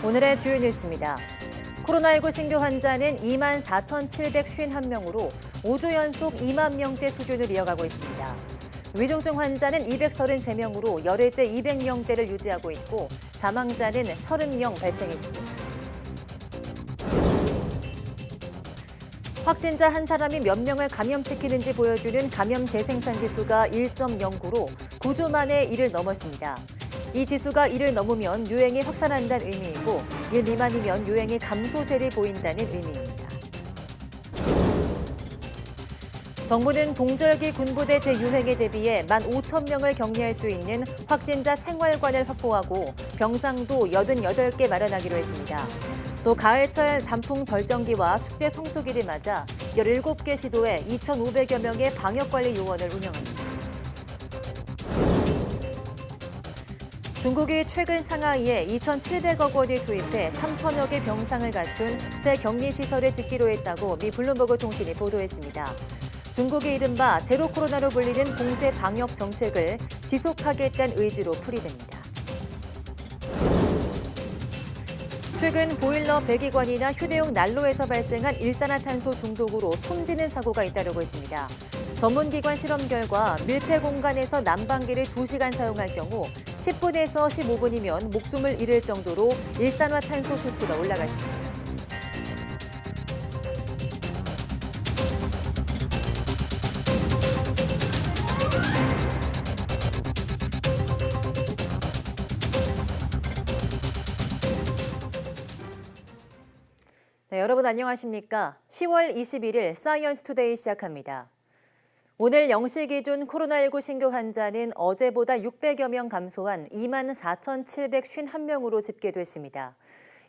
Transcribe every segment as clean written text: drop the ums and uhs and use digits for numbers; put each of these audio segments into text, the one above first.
오늘의 주요 뉴스입니다. 코로나19 신규 환자는 24,751명으로 5주 연속 2만 명대 수준을 이어가고 있습니다. 위중증 환자는 233명으로 열흘째 200명대를 유지하고 있고 사망자는 30명 발생했습니다. 확진자 한 사람이 몇 명을 감염시키는지 보여주는 감염 재생산 지수가 1.09로 9주 만에 1을 넘었습니다. 이 지수가 1을 넘으면 유행이 확산한다는 의미이고 1 미만이면 유행의 감소세를 보인다는 의미입니다. 정부는 동절기 군부대 재유행에 대비해 15,000명을 격리할 수 있는 확진자 생활관을 확보하고 병상도 88개 마련하기로 했습니다. 또 가을철 단풍 절정기와 축제 성수기를 맞아 17개 시도에 2,500여 명의 방역관리 요원을 운영합니다. 중국이 최근 상하이에 2,700억 원을 투입해 3,000여 개 병상을 갖춘 새 격리시설을 짓기로 했다고 미 블룸버그 통신이 보도했습니다. 중국이 이른바 제로 코로나로 불리는 공세 방역 정책을 지속하겠다는 의지로 풀이됩니다. 최근 보일러 배기관이나 휴대용 난로에서 발생한 일산화탄소 중독으로 숨지는 사고가 잇따르고 있습니다. 전문기관 실험 결과 밀폐 공간에서 난방기를 2시간 사용할 경우 10분에서 15분이면 목숨을 잃을 정도로 일산화탄소 수치가 올라갔습니다. 네, 여러분 안녕하십니까? 10월 21일 사이언스 투데이 시작합니다. 오늘 0시 기준 코로나19 신규 환자는 어제보다 600여 명 감소한 24,751명으로 집계됐습니다.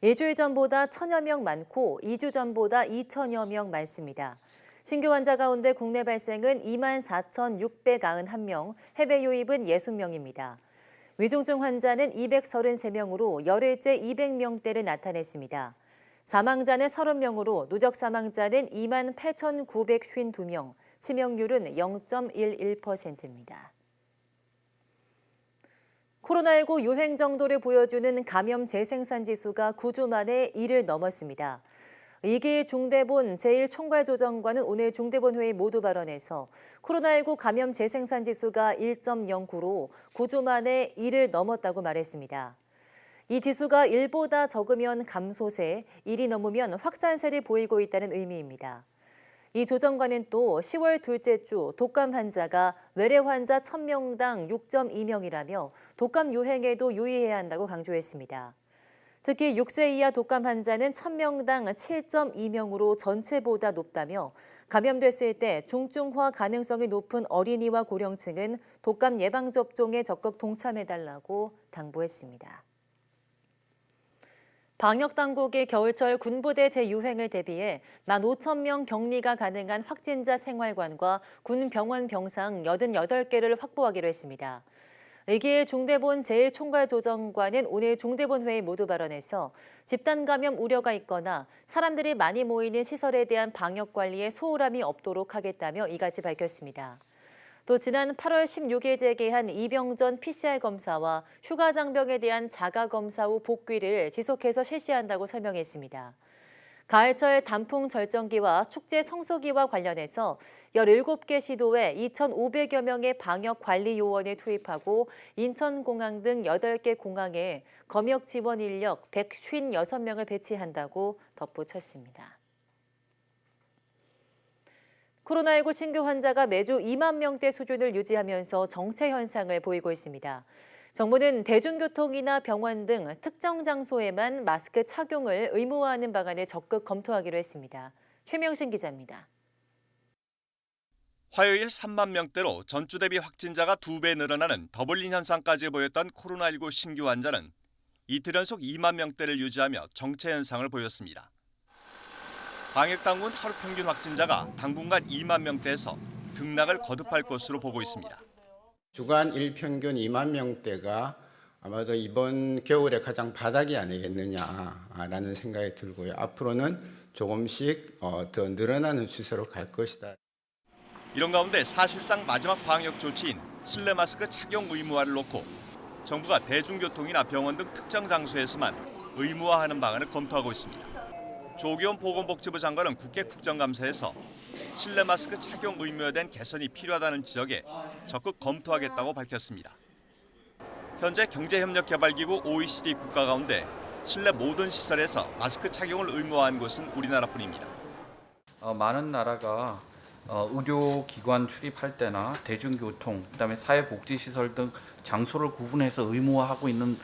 일주일 전보다 1,000여 명 많고 2주 전보다 2,000여 명 많습니다. 신규 환자 가운데 국내 발생은 24,691명, 해외 유입은 60명입니다. 위중증 환자는 233명으로 열흘째 200명대를 나타냈습니다. 사망자는 30명으로 누적 사망자는 28,952명, 치명률은 0.11%입니다. 코로나19 유행 정도를 보여주는 감염 재생산 지수가 9주 만에 1을 넘었습니다. 이기일 중대본 제1총괄조정관은 오늘 중대본 회의 모두 발언에서 코로나19 감염 재생산 지수가 1.09로 9주 만에 1을 넘었다고 말했습니다. 이 지수가 1보다 적으면 감소세, 1이 넘으면 확산세를 보이고 있다는 의미입니다. 이 조정관은 또 10월 둘째 주 독감 환자가 외래 환자 1,000명당 6.2명이라며 독감 유행에도 유의해야 한다고 강조했습니다. 특히 6세 이하 독감 환자는 1,000명당 7.2명으로 전체보다 높다며 감염됐을 때 중증화 가능성이 높은 어린이와 고령층은 독감 예방접종에 적극 동참해달라고 당부했습니다. 방역당국이 겨울철 군부대 재유행을 대비해 15,000명 격리가 가능한 확진자 생활관과 군 병원 병상 88개를 확보하기로 했습니다. 이기일 중대본 제1총괄조정관은 오늘 중대본 회의 모두 발언에서 집단 감염 우려가 있거나 사람들이 많이 모이는 시설에 대한 방역 관리에 소홀함이 없도록 하겠다며 이같이 밝혔습니다. 또 지난 8월 16일 재개한 입영 전 PCR 검사와 휴가 장병에 대한 자가 검사 후 복귀를 지속해서 실시한다고 설명했습니다. 가을철 단풍 절정기와 축제 성수기와 관련해서 17개 시도에 2,500여 명의 방역 관리 요원을 투입하고 인천공항 등 8개 공항에 검역 지원 인력 156명을 배치한다고 덧붙였습니다. 코로나19 신규 환자가 매주 2만 명대 수준을 유지하면서 정체 현상을 보이고 있습니다. 정부는 대중교통이나 병원 등 특정 장소에만 마스크 착용을 의무화하는 방안을 적극 검토하기로 했습니다. 최명신 기자입니다. 화요일 3만 명대로 전주 대비 확진자가 2배 늘어나는 더블린 현상까지 보였던 코로나19 신규 환자는 이틀 연속 2만 명대를 유지하며 정체 현상을 보였습니다. 방역당국은 하루 평균 확진자가 당분간 2만 명대에서 등락을 거듭할 것으로 보고 있습니다. 주간 일평균 2만 명대가 아마도 이번 겨울에 가장 바닥이 아니겠느냐라는 생각이 들고요. 앞으로는 조금씩 더 늘어나는 추세로 갈 것이다. 이런 가운데 사실상 마지막 방역 조치인 실내 마스크 착용 의무화를 놓고 정부가 대중교통이나 병원 등 특정 장소에서만 의무화하는 방안을 검토하고 있습니다. 조기현 보건복지부 장관은 국회 국정감사에서 실내 마스크 착용 의무화된 개선이 필요하다는 지적에 적극 검토하겠다고 밝혔습니다. 현재 경제협력개발기구 OECD 국가 가운데 실내 모든 시설에서 마스크 착용을 의무화한 곳은 우리나라뿐입니다. 많은 나라가 의료기관 출입할 때나 대중교통, 그다음에 사회복지시설 등 장소를 구분해서 의무화하고 있는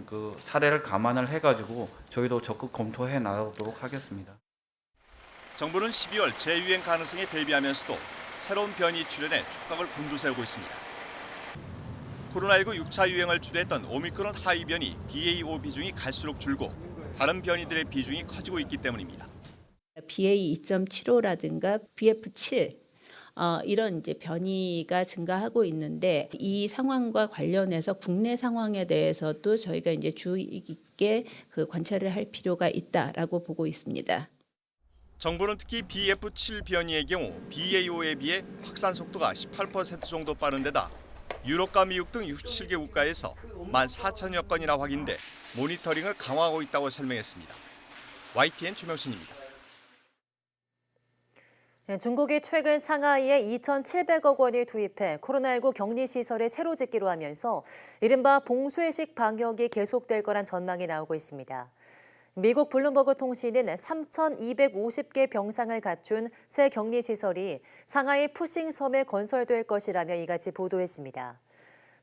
그 사례를 감안을 해가지고 저희도 적극 검토해 나가도록 하겠습니다. 정부는 12월 재유행 가능성에 대비하면서도 새로운 변이 출현에 촉각을 곤두세우고 있습니다. 코로나19 6차 유행을 주도했던 오미크론 하위 변이 BA.5 비중이 갈수록 줄고 다른 변이들의 비중이 커지고 있기 때문입니다. BA 2.75라든가 BF7 이런 이제 변이가 증가하고 있는데 이 상황과 관련해서 국내 상황에 대해서도 저희가 이제 주의 깊게 그 관찰을 할 필요가 있다라고 보고 있습니다. 정부는 특히 BF7 변이의 경우 BA.5에 비해 확산 속도가 18% 정도 빠른 데다 유럽과 미국 등 67개 국가에서 14,000여 건이나 확인돼 모니터링을 강화하고 있다고 설명했습니다. YTN 최명신입니다. 중국이 최근 상하이에 2,700억 원을 투입해 코로나19 격리시설을 새로 짓기로 하면서 이른바 봉쇄식 방역이 계속될 거란 전망이 나오고 있습니다. 미국 블룸버그 통신은 3,250개 병상을 갖춘 새 격리시설이 상하이 푸싱섬에 건설될 것이라며 이같이 보도했습니다.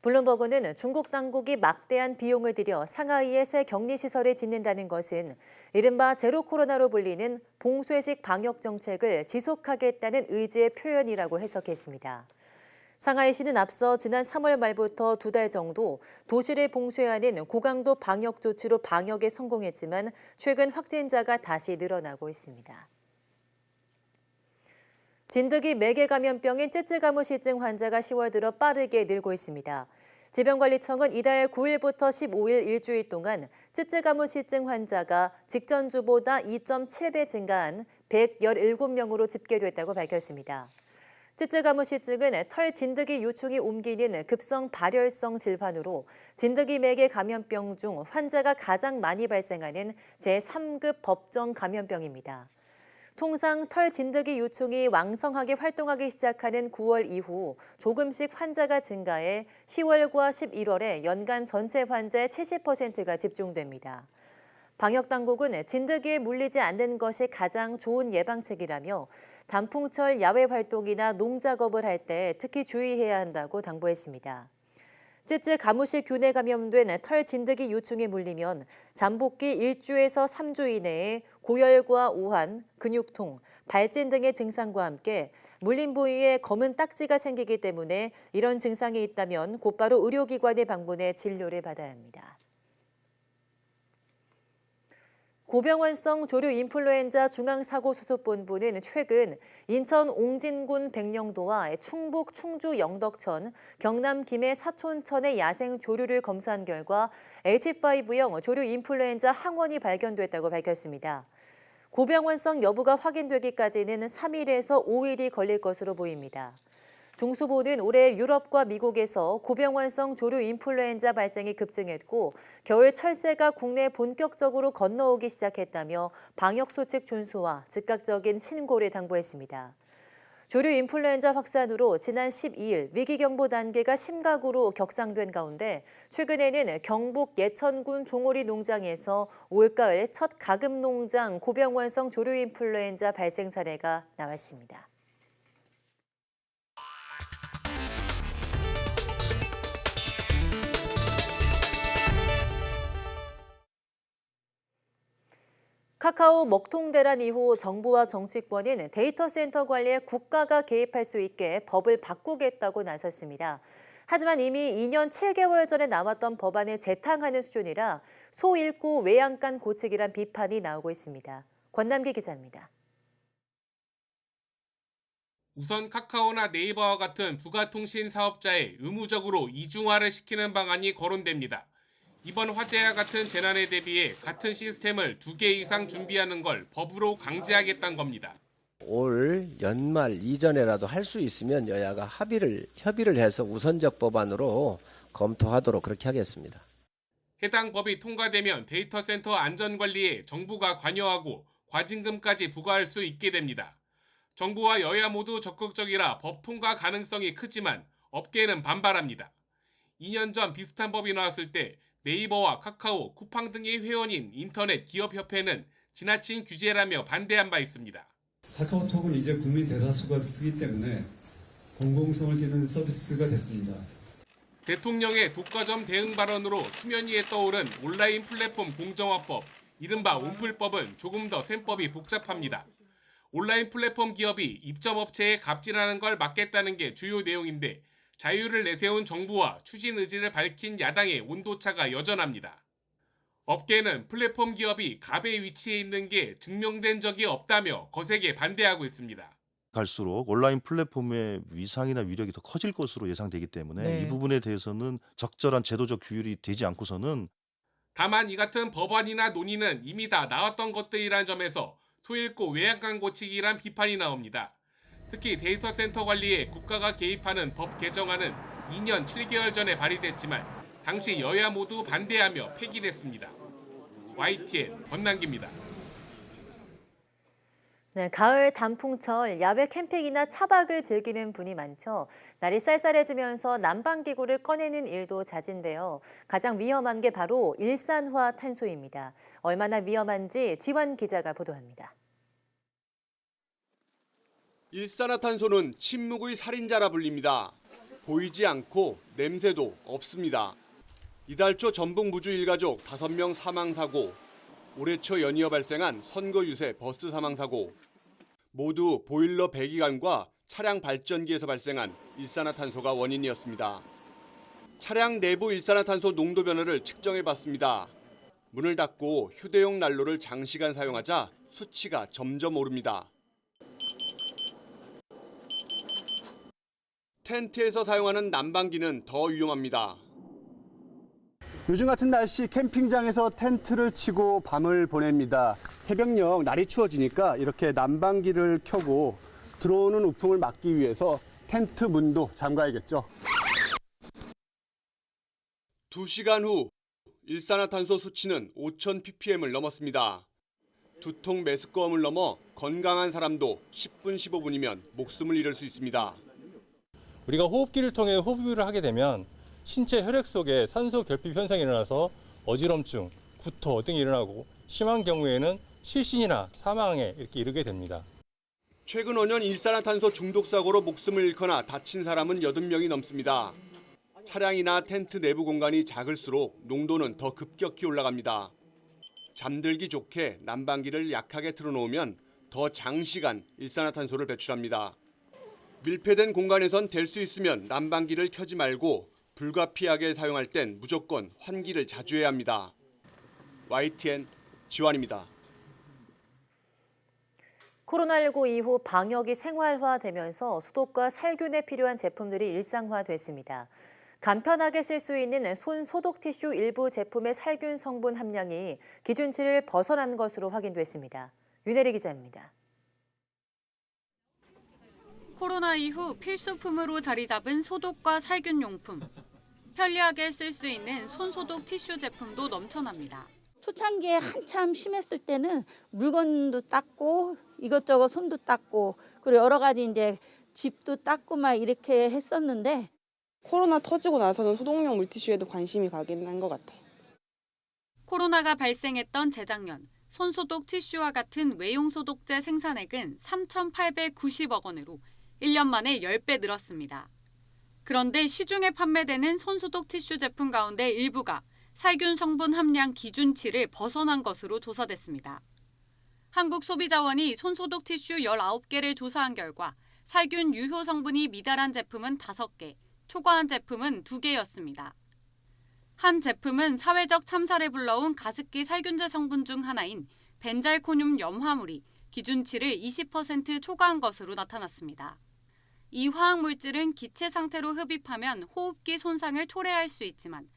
블룸버그는 중국 당국이 막대한 비용을 들여 상하이에 새 격리시설을 짓는다는 것은 이른바 제로 코로나로 불리는 봉쇄식 방역 정책을 지속하겠다는 의지의 표현이라고 해석했습니다. 상하이시는 앞서 지난 3월 말부터 2달 정도 도시를 봉쇄하는 고강도 방역 조치로 방역에 성공했지만 최근 확진자가 다시 늘어나고 있습니다. 진드기 매개 감염병인 쯔쯔가무시증 환자가 10월 들어 빠르게 늘고 있습니다. 질병관리청은 이달 9일부터 15일 일주일 동안 쯔쯔가무시증 환자가 직전 주보다 2.7배 증가한 117명으로 집계됐다고 밝혔습니다. 쯔쯔가무시증은 털 진드기 유충이 옮기는 급성 발열성 질환으로 진드기 매개 감염병 중 환자가 가장 많이 발생하는 제3급 법정 감염병입니다. 통상 털 진드기 유충이 왕성하게 활동하기 시작하는 9월 이후 조금씩 환자가 증가해 10월과 11월에 연간 전체 환자의 70%가 집중됩니다. 방역당국은 진드기에 물리지 않는 것이 가장 좋은 예방책이라며 단풍철 야외 활동이나 농작업을 할 때 특히 주의해야 한다고 당부했습니다. 쯔쯔가무시균에 감염된 털 진드기 유충에 물리면 잠복기 1주에서 3주 이내에 고열과 오한, 근육통, 발진 등의 증상과 함께 물린 부위에 검은 딱지가 생기기 때문에 이런 증상이 있다면 곧바로 의료기관에 방문해 진료를 받아야 합니다. 고병환성 조류 인플루엔자 중앙사고수습본부는 최근 인천 옹진군 백령도와 충북 충주 영덕천, 경남 김해 사촌천의 야생 조류를 검사한 결과 H5형 조류 인플루엔자 항원이 발견됐다고 밝혔습니다. 고병환성 여부가 확인되기까지는 3일에서 5일이 걸릴 것으로 보입니다. 중수부는 올해 유럽과 미국에서 고병환성 조류 인플루엔자 발생이 급증했고 겨울 철새가 국내에 본격적으로 건너오기 시작했다며 방역수칙 준수와 즉각적인 신고를 당부했습니다. 조류 인플루엔자 확산으로 지난 12일 위기경보 단계가 심각으로 격상된 가운데 최근에는 경북 예천군 종오리 농장에서 올가을 첫 가금농장 고병환성 조류 인플루엔자 발생 사례가 나왔습니다. 카카오 먹통 대란 이후 정부와 정치권은 데이터 센터 관리에 국가가 개입할 수 있게 법을 바꾸겠다고 나섰습니다. 하지만 이미 2년 7개월 전에 나왔던 법안을 재탕하는 수준이라 소 잃고 외양간 고치기란 비판이 나오고 있습니다. 권남기 기자입니다. 우선 카카오나 네이버와 같은 부가통신 사업자에 의무적으로 이중화를 시키는 방안이 거론됩니다. 이번 화재와 같은 재난에 대비해 같은 시스템을 2개 이상 준비하는 걸 법으로 강제하겠다는 겁니다. 올 연말 이전에라도 할 수 있으면 여야가 협의를 해서 우선적 법안으로 검토하도록 그렇게 하겠습니다. 해당 법이 통과되면 데이터 센터 안전관리에 정부가 관여하고 과징금까지 부과할 수 있게 됩니다. 정부와 여야 모두 적극적이라 법 통과 가능성이 크지만 업계는 반발합니다. 2년 전 비슷한 법이 나왔을 때 네이버와 카카오, 쿠팡 등의 회원인 인터넷 기업협회는 지나친 규제라며 반대한 바 있습니다. 카카오톡은 이제 국민 대다수가 쓰기 때문에 공공성을 띠는 서비스가 됐습니다. 대통령의 독과점 대응 발언으로 수면 위에 떠오른 온라인 플랫폼 공정화법, 이른바 온플법은 조금 더 셈법이 복잡합니다. 온라인 플랫폼 기업이 입점업체에 갑질하는 걸 막겠다는 게 주요 내용인데 자유를 내세운 정부와 추진 의지를 밝힌 야당의 온도차가 여전합니다. 업계는 플랫폼 기업이 갑의 위치에 있는 게 증명된 적이 없다며 거세게 반대하고 있습니다. 갈수록 온라인 플랫폼의 위상이나 위력이 더 커질 것으로 예상되기 때문에 네. 이 부분에 대해서는 적절한 제도적 규율이 되지 않고서는 다만 이 같은 법안이나 논의는 이미 다 나왔던 것들이란 점에서 소잃고 외양간 고치기란 비판이 나옵니다. 특히 데이터 센터 관리에 국가가 개입하는 법 개정안은 2년 7개월 전에 발의됐지만 당시 여야 모두 반대하며 폐기됐습니다. YTN 권남기입니다. 네, 가을 단풍철 야외 캠핑이나 차박을 즐기는 분이 많죠. 날이 쌀쌀해지면서 난방기구를 꺼내는 일도 잦은데요. 가장 위험한 게 바로 일산화탄소입니다. 얼마나 위험한지 지환 기자가 보도합니다. 일산화탄소는 침묵의 살인자라 불립니다. 보이지 않고 냄새도 없습니다. 이달 초 전북 무주 일가족 5명 사망사고, 올해 초 연이어 발생한 선거 유세 버스 사망사고, 모두 보일러 배기관과 차량 발전기에서 발생한 일산화탄소가 원인이었습니다. 차량 내부 일산화탄소 농도 변화를 측정해봤습니다. 문을 닫고 휴대용 난로를 장시간 사용하자 수치가 점점 오릅니다. 텐트에서 사용하는 난방기는 더 위험합니다. 요즘 같은 날씨 캠핑장에서 텐트를 치고 밤을 보냅니다. 새벽녘 날이 추워지니까 이렇게 난방기를 켜고 들어오는 우풍을 막기 위해서 텐트 문도 잠가야겠죠. 2시간 후 일산화탄소 수치는 5,000ppm을 넘었습니다. 두통 메스꺼움을 넘어 건강한 사람도 10분, 15분이면 목숨을 잃을 수 있습니다. 우리가 호흡기를 통해 호흡을 하게 되면 신체 혈액 속에 산소 결핍 현상이 일어나서 어지럼증, 구토 등이 일어나고 심한 경우에는 실신이나 사망에 이렇게 이르게 됩니다. 최근 5년 일산화탄소 중독 사고로 목숨을 잃거나 다친 사람은 80명이 넘습니다. 차량이나 텐트 내부 공간이 작을수록 농도는 더 급격히 올라갑니다. 잠들기 좋게 난방기를 약하게 틀어놓으면 더 장시간 일산화탄소를 배출합니다. 밀폐된 공간에선 될 수 있으면 난방기를 켜지 말고 불가피하게 사용할 땐 무조건 환기를 자주 해야 합니다. YTN 지환입니다. 코로나19 이후 방역이 생활화되면서 소독과 살균에 필요한 제품들이 일상화됐습니다. 간편하게 쓸 수 있는 손 소독 티슈 일부 제품의 살균 성분 함량이 기준치를 벗어난 것으로 확인됐습니다. 윤혜리 기자입니다. 코로나 이후 필수품으로 자리 잡은 소독과 살균용품. 편리하게 쓸 수 있는 손소독 티슈 제품도 넘쳐납니다. 초창기에 한참 심했을 때는 물건도 닦고 이것저것 손도 닦고 그리고 여러 가지 이제 집도 닦고 막 이렇게 했었는데 코로나 터지고 나서는 소독용 물티슈에도 관심이 가긴 한 것 같아요. 코로나가 발생했던 재작년 손소독 티슈와 같은 외용 소독제 생산액은 3,890억 원으로 1년 만에 10배 늘었습니다. 그런데 시중에 판매되는 손소독 티슈 제품 가운데 일부가 살균 성분 함량 기준치를 벗어난 것으로 조사됐습니다. 한국소비자원이 손소독 티슈 19개를 조사한 결과 살균 유효 성분이 미달한 제품은 5개, 초과한 제품은 2개였습니다. 한 제품은 사회적 참사를 불러온 가습기 살균제 성분 중 하나인 벤잘코늄 염화물이 기준치를 20% 초과한 것으로 나타났습니다. 이 화학물질은 기체 상태로 흡입하면 호흡기 손상을 초래할 수 있지만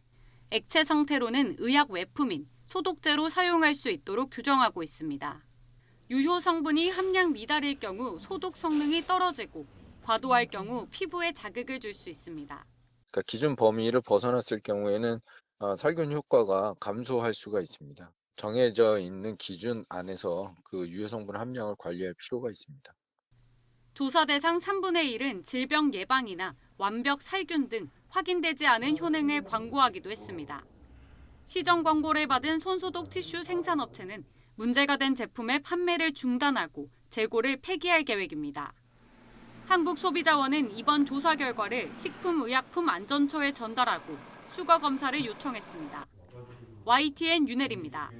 액체 상태로는 의약 외품인 소독제로 사용할 수 있도록 규정하고 있습니다. 유효 성분이 함량 미달일 경우 소독 성능이 떨어지고 과도할 경우 피부에 자극을 줄 수 있습니다. 그러니까 기준 범위를 벗어났을 경우에는 살균 효과가 감소할 수가 있습니다. 정해져 있는 기준 안에서 그 유해 성분 함량을 관리할 필요가 있습니다. 조사 대상 3분의 1은 질병 예방이나 완벽 살균 등 확인되지 않은 효능을 광고하기도 했습니다. 시정 광고를 받은 손소독 티슈 생산업체는 문제가 된 제품의 판매를 중단하고 재고를 폐기할 계획입니다. 한국소비자원은 이번 조사 결과를 식품의약품안전처에 전달하고 수거 검사를 요청했습니다. YTN 윤혜리입니다.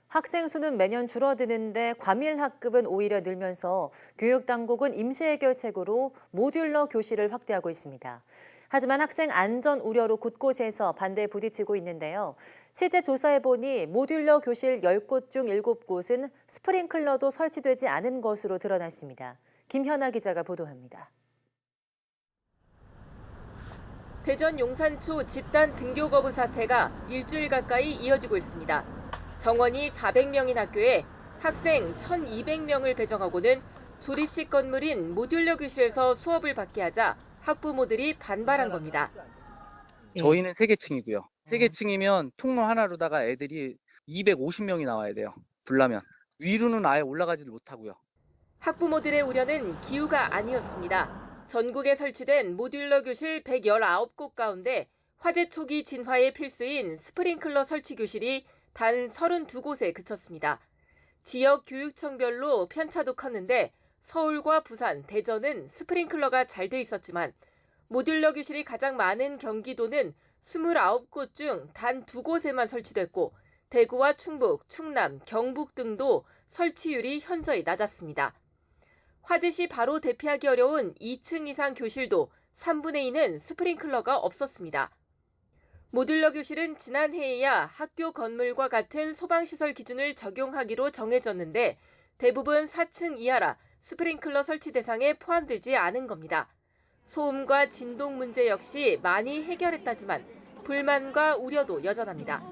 학생 수는 매년 줄어드는데 과밀 학급은 오히려 늘면서 교육당국은 임시해결책으로 모듈러 교실을 확대하고 있습니다. 하지만 학생 안전 우려로 곳곳에서 반대에 부딪히고 있는데요. 실제 조사해보니 모듈러 교실 10곳 중 7곳은 스프링클러도 설치되지 않은 것으로 드러났습니다. 김현아 기자가 보도합니다. 대전 용산초 집단 등교 거부 사태가 일주일 가까이 이어지고 있습니다. 정원이 400명인 학교에 학생 1,200명을 배정하고는 조립식 건물인 모듈러 교실에서 수업을 받게 하자 학부모들이 반발한 겁니다. 저희는 3개층이고요. 3개층이면 통로 하나로다가 애들이 250명이 나와야 돼요. 불나면. 위로는 아예 올라가지도 못하고요. 학부모들의 우려는 기우가 아니었습니다. 전국에 설치된 모듈러 교실 119곳 가운데 화재 초기 진화에 필수인 스프링클러 설치 교실이 단 32곳에 그쳤습니다. 지역 교육청별로 편차도 컸는데 서울과 부산, 대전은 스프링클러가 잘 돼 있었지만 모듈러 교실이 가장 많은 경기도는 29곳 중 단 2곳에만 설치됐고 대구와 충북, 충남, 경북 등도 설치율이 현저히 낮았습니다. 화재 시 바로 대피하기 어려운 2층 이상 교실도 3분의 2는 스프링클러가 없었습니다. 모듈러 교실은 지난해에야 학교 건물과 같은 소방시설 기준을 적용하기로 정해졌는데 대부분 4층 이하라 스프링클러 설치 대상에 포함되지 않은 겁니다. 소음과 진동 문제 역시 많이 해결했다지만 불만과 우려도 여전합니다.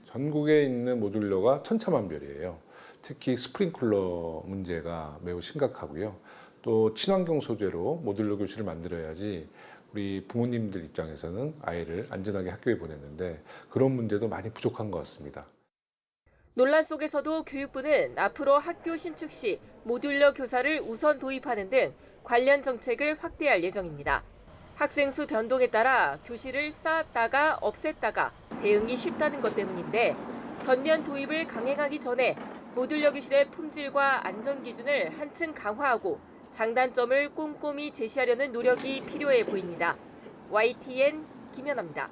전국에 있는 모듈러가 천차만별이에요. 특히 스프링클러 문제가 매우 심각하고요. 또 친환경 소재로 모듈러 교실을 만들어야지 우리 부모님들 입장에서는 아이를 안전하게 학교에 보냈는데 그런 문제도 많이 부족한 것 같습니다. 논란 속에서도 교육부는 앞으로 학교 신축 시 모듈러 교사를 우선 도입하는 등 관련 정책을 확대할 예정입니다. 학생 수 변동에 따라 교실을 쌓았다가 없앴다가 대응이 쉽다는 것 때문인데 전면 도입을 강행하기 전에 모듈러 교실의 품질과 안전 기준을 한층 강화하고 장단점을 꼼꼼히 제시하려는 노력이 필요해 보입니다. YTN 김연아입니다.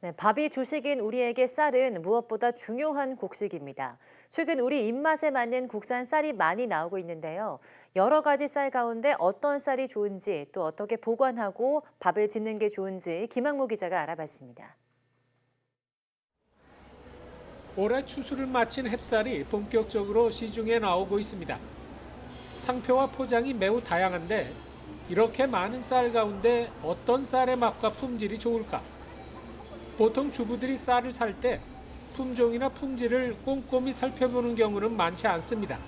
네, 밥이 주식인 우리에게 쌀은 무엇보다 중요한 곡식입니다. 최근 우리 입맛에 맞는 국산 쌀이 많이 나오고 있는데요. 여러 가지 쌀 가운데 어떤 쌀이 좋은지 또 어떻게 보관하고 밥을 짓는 게 좋은지 김학무 기자가 알아봤습니다. 올해 추수를 마친 햅쌀이 본격적으로 시중에 나오고 있습니다. 상표와 포장이 매우 다양한데 이렇게 많은 쌀 가운데 어떤 쌀의 맛과 품질이 좋을까? 보통 주부들이 쌀을 살 때 품종이나 품질을 꼼꼼히 살펴보는 경우는 많지 않습니다.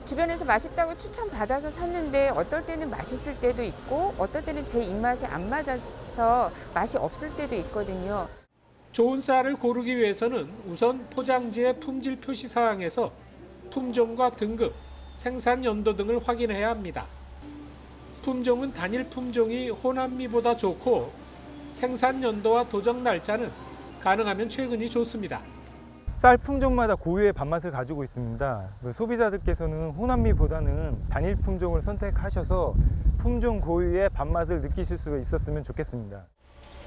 주변에서 맛있다고 추천받아서 샀는데 어떨 때는 맛있을 때도 있고 어떨 때는 제 입맛에 안 맞아서 맛이 없을 때도 있거든요. 좋은 쌀을 고르기 위해서는 우선 포장지의 품질 표시 사항에서 품종과 등급, 생산 연도 등을 확인해야 합니다. 품종은 단일 품종이 호남미보다 좋고 생산 연도와 도정 날짜는 가능하면 최근이 좋습니다. 쌀 품종마다 고유의 밥맛을 가지고 있습니다. 소비자들께서는 호남미보다는 단일 품종을 선택하셔서 품종 고유의 밥맛을 느끼실 수 있었으면 좋겠습니다.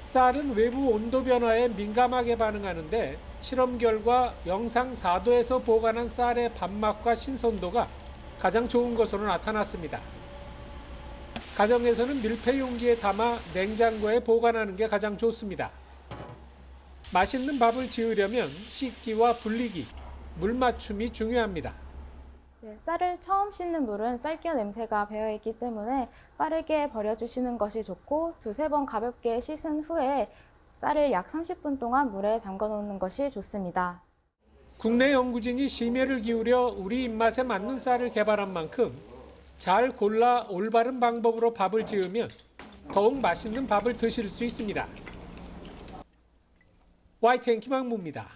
쌀은 외부 온도 변화에 민감하게 반응하는데 실험 결과 영상 4도에서 보관한 쌀의 밥맛과 신선도가 가장 좋은 것으로 나타났습니다. 가정에서는 밀폐 용기에 담아 냉장고에 보관하는 게 가장 좋습니다. 맛있는 밥을 지으려면 씻기와 불리기, 물 맞춤이 중요합니다. 쌀을 처음 씻는 물은 쌀기와 냄새가 배어있기 때문에 빠르게 버려주시는 것이 좋고 두세 번 가볍게 씻은 후에 쌀을 약 30분 동안 물에 담가 놓는 것이 좋습니다. 국내 연구진이 심혈을 기울여 우리 입맛에 맞는 쌀을 개발한 만큼 잘 골라 올바른 방법으로 밥을 지으면 더욱 맛있는 밥을 드실 수 있습니다. YTN 김학무입니다.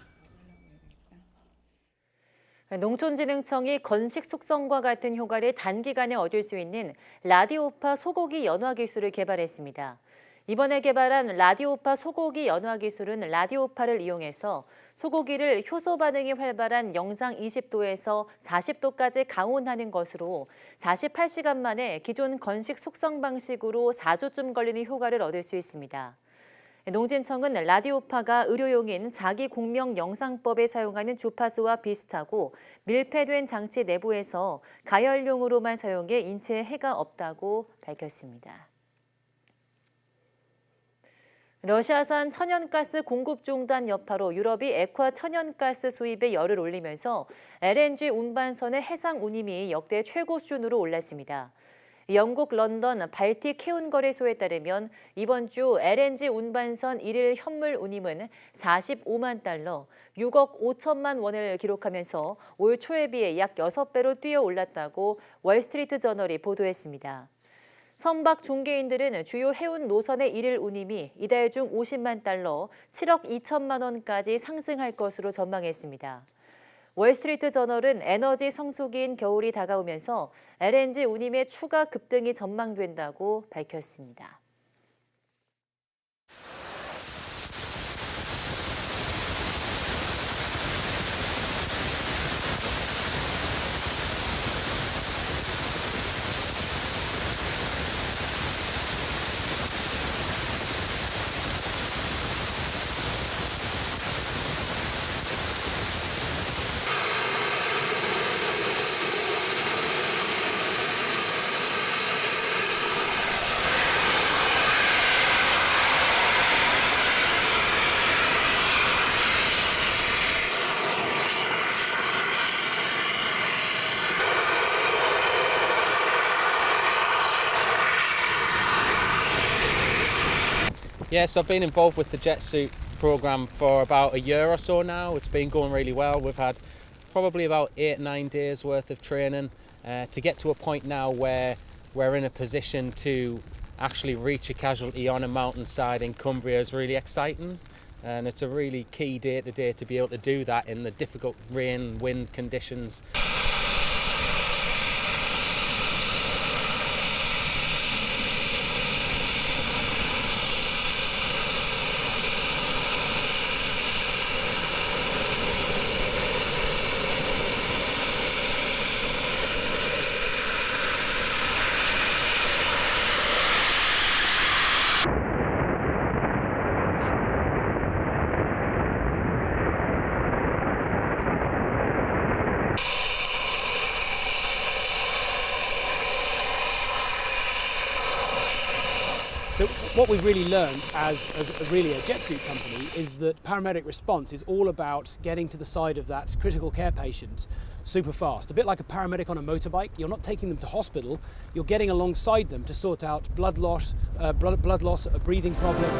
농촌진흥청이 건식 숙성과 같은 효과를 단기간에 얻을 수 있는 라디오파 소고기 연화 기술을 개발했습니다. 이번에 개발한 라디오파 소고기 연화 기술은 라디오파를 이용해서 소고기를 효소 반응이 활발한 영상 20도에서 40도까지 강온하는 것으로 48시간 만에 기존 건식 숙성 방식으로 4주쯤 걸리는 효과를 얻을 수 있습니다. 농진청은 라디오파가 의료용인 자기공명 영상법에 사용하는 주파수와 비슷하고 밀폐된 장치 내부에서 가열용으로만 사용해 인체에 해가 없다고 밝혔습니다. 러시아산 천연가스 공급 중단 여파로 유럽이 액화 천연가스 수입에 열을 올리면서 LNG 운반선의 해상 운임이 역대 최고 수준으로 올랐습니다. 영국 런던 발틱 해운 거래소에 따르면 이번 주 LNG 운반선 1일 현물 운임은 45만 달러, 6억 5천만 원을 기록하면서 올 초에 비해 약 6배로 뛰어 올랐다고 월스트리트 저널이 보도했습니다. 선박 중개인들은 주요 해운 노선의 1일 운임이 이달 중 50만 달러, 7억 2천만 원까지 상승할 것으로 전망했습니다. 월스트리트 저널은 에너지 성수기인 겨울이 다가오면서 LNG 운임의 추가 급등이 전망된다고 밝혔습니다. Yes, I've been involved with the JetSuit program for about a year or so now. It's been going really well. We've had probably about 8-9 days worth of training to get to a point now where we're in a position to actually reach a casualty on a mountainside in Cumbria is really exciting. And it's a really key day today to be able to do that in the difficult rain, wind conditions. So what we've really learned as really a JetSuit company is that paramedic response is all about getting to the side of that critical care patient super fast. A bit like a paramedic on a motorbike, you're not taking them to hospital, you're getting alongside them to sort out blood loss, a breathing problem.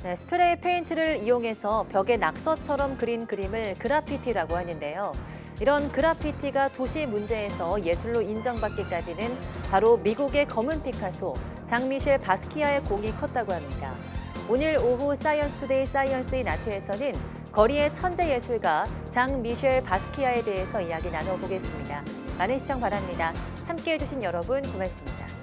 네, 스프레이 페인트를 이용해서 벽에 낙서처럼 그린 그림을 그라피티라고 하는데요. 이런 그라피티가 도시 문제에서 예술로 인정받기까지는 바로 미국의 검은 피카소, 장미셸 바스키아의 공이 컸다고 합니다. 오늘 오후 사이언스 투데이 사이언스 인 아트에서는 거리의 천재 예술가 장미셸 바스키아에 대해서 이야기 나눠보겠습니다. 많은 시청 바랍니다. 함께해 주신 여러분 고맙습니다.